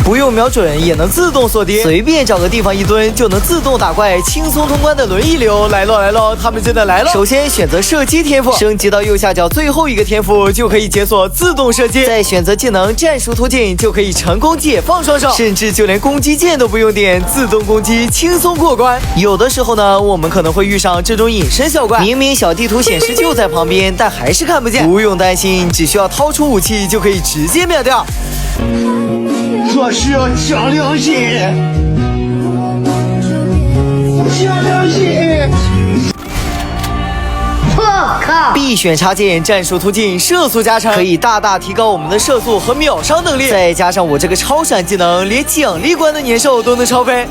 不用瞄准也能自动锁敌，随便找个地方一蹲就能自动打怪，轻松通关的轮椅流来喽，他们真的来了。首先选择射击天赋，升级到右下角最后一个天赋就可以解锁自动射击，再选择技能战术突进就可以成功解放双手，甚至就连攻击键都不用点，自动攻击轻松过关。有的时候呢，我们可能会遇上这种隐身小怪，明明小地图显示就在旁边，但还是看不见。不用担心，只需要掏出武器就可以直接秒掉。做事要讲良心，讲良心。我靠！必选插件战术突进，射速加成，可以大大提高我们的射速和秒伤能力。再加上我这个超闪技能，连奖励关的年兽都能超飞。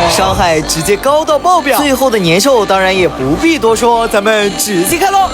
伤害直接高到爆表，最后的年兽当然也不必多说，咱们直接看喽。